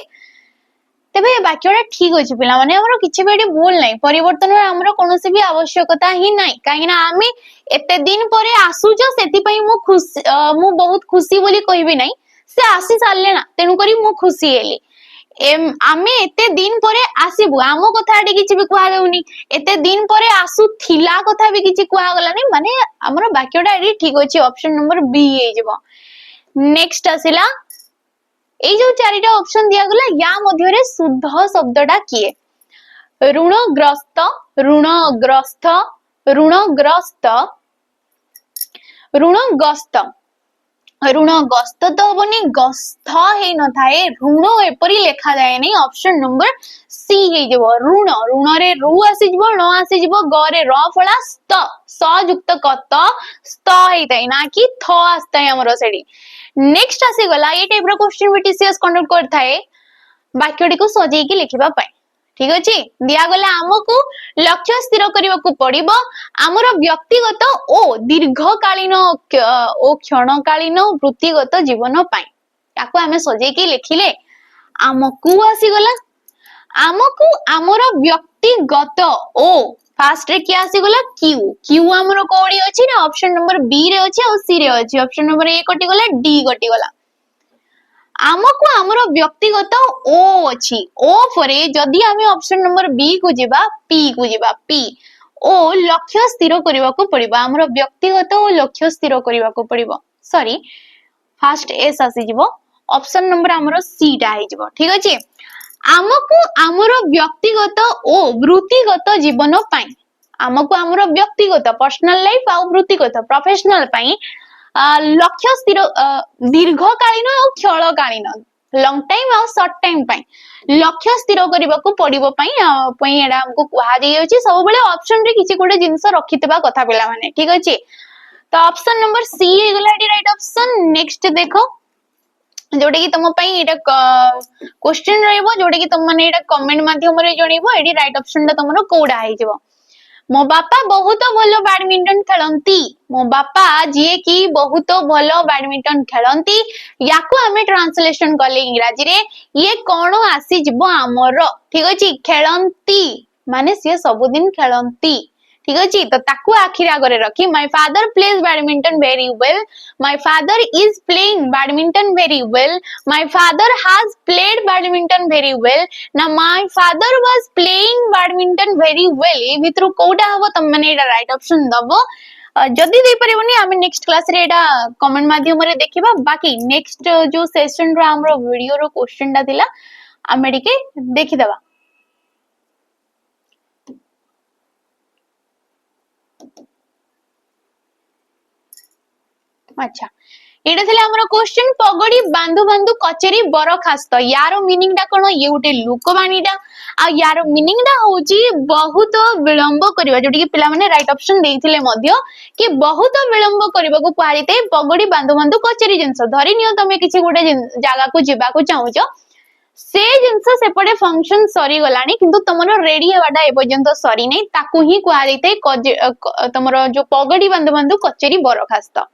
तेबे वाक्यटा ठीक अछि पिला माने हमरो किछि बेडी भूल नै परिवर्तन हमरो कोनोसी भी आवश्यकता ही नै काहेना आमे एते दिन परे आसुजो सेति पई मु बहुत खुशी बोली कहिबे नै से आसी सारले ना तेनु करी मु खुशी हेली आमे एते दिन परे आसीबु आमो कथाटी किछि भी कुआ जाउनी एते दिन परे आसु थिला कथा भी किछि कुआ गला नै माने हमरो वाक्यटा एडी ठीक अछि ऑप्शन नंबर बी हे जेबो नेक्स्ट आसिला ए जो चारिटा ऑप्शन दिया गला या मध्य रे शुद्ध शब्दटा किए ऋणग्रस्त ऋणग्रस्त ऋणग्रस्त ऋणग्रस्त ऋण गस्त तो हबनी गस्थ हे न थाए ऋण एपरी लिखा जाए नहीं ऑप्शन नंबर सी हे जबो ऋण ऋण रे रु आसी जबो न आसी जबो ग रे र फळा स्त स युक्त कत स्त हे थाए ना कि थ आस्ता है हमरो सेडी नेक्स्ट आसी गला ये टाइप रो क्वेश्चन भी टीसीएस कंडक्ट करथाए वाक्यटी को सजेई की लिखिबा पाए ठीक अछि दिया गला हमकु लक्ष्य स्थिर करबाकू पड़िबो हमर व्यक्तिगत ओ दीर्घकालीन ओ क्षणकालीन वृत्तिगत जीवन पाए ताको हमें सजे की लिखिले हमकु आसी गला हमकु हमर व्यक्तिगत ओ फास्ट रे क्या आसी गला क्यू क्यू हमर कोडी अछि ना ऑप्शन नंबर बी रे अछि और सी रे अछि ऑप्शन नंबर ए कटि गला डी कटि गला आमको हमर व्यक्तिगत ओ अछि ओ परे जदि आमे ऑप्शन नंबर बी को जिबा पी ओ लक्ष्य स्थिर करबा को पड़िबा हमर व्यक्तिगत ओ लक्ष्य स्थिर करबा को पड़िबो सॉरी फास्ट एस आसी जिवो ऑप्शन नंबर हमर सी टा हे जिवो ठीक अछि आमको हमर व्यक्तिगत ओ वृत्तिगत जीवन पाई आमको हमर व्यक्तिगत पर्सनल लाइफ आ वृत्तिगत प्रोफेशनल पाई लक्ष्य स्थिर दीर्घकालीन और क्षणकालीन लॉन्ग टाइम और शॉर्ट टाइम पाई लक्ष्य स्थिर करबा को पड़िबो पई एडा हमको कुहा जाई अछि सब बेले ऑप्शन रे किछि कोडे जिंस रखितबा कथा पिला माने ठीक अछि तो ऑप्शन नंबर सी हे गला एडी राइट ऑप्शन नेक्स्ट देखो जोडे कि तुम पई एटा क्वेश्चन रहइबो जोडे कि तुम माने एटा कमेंट माध्यम रे जणिबो एडी राइट ऑप्शन ता तुमरो कोडा हे जिवो मो बापा बहुत भलो बैडमिंटन खेलती मो बापा जी की बहुत भलो बैडमिंटन खेलती याकू हमें ट्रांसलेशन कले इंग्रजी रे ये कौन आसी जिवो हमर ठीक अछि खेलती माने से सब दिन खेलती ठीक अछि तो ताकू आखिर आगरे रखी my father plays badminton very well my father is playing badminton very well my father has played badminton very well ना my father was playing badminton very well ए भितरु कोडा हबो तम माने एटा राइट ऑप्शन दबो जदी दे परिबोनी आमे नेक्स्ट क्लास रे एटा कमेंट माध्यम रे देखिबा बाकी नेक्स्ट जो सेशन रो हमरो वीडियो रो क्वेश्चन टा दिला आमे डिके देखि दबा अच्छा एटा थिले हमरो क्वेश्चन पगड़ी बांधु बांधु कचेरी बरखास्त यारो मीनिंग टा कोन ये उटे लोकवाणीटा आ यारो मीनिंग टा होची बहुत विलंब करबा जोटी कि पिला माने राइट ऑप्शन देइथिले मध्य कि बहुत विलंब करबा को पारिते पगड़ी बांधु बांधु कचेरी जिंस धरि नियो तमे किछि गोटे जागा को जिबा को चाहूचो से जिंस सेपटे फंक्शन सरी गलानी किंतु तमरो रेडी हेबाटा ए पर्यंत सरी नै ताकू ही कुआ देते तमरो जो पगड़ी बांधु बांधु कचेरी बरखास्त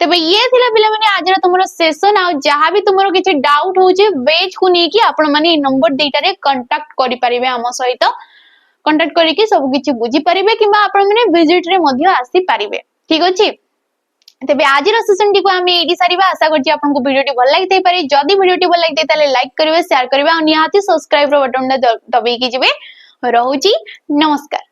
तबे ये थिला पिला माने आज तुमरो सेशन आ जहा भी तुमरो किछि डाउट होचे बेच को नै कि आपण माने नंबर देटा रे कांटेक्ट करि परिबे हम सहित कांटेक्ट करि कि सब किछि बुझी परिबे किबा आपण माने विजिट रे मध्य आसी परिबे ठीक अछि तबे आज रो सेशन टी को हम एडी सारीबा आशा करछि आपन को वीडियो टी भल लागितै पारे जदी वीडियो टी भल लागितै ताले लाइक करिवे शेयर करिवे आ निहाती सब्सक्राइब रो बटन दबाई कि जिवे रहउची नमस्कार।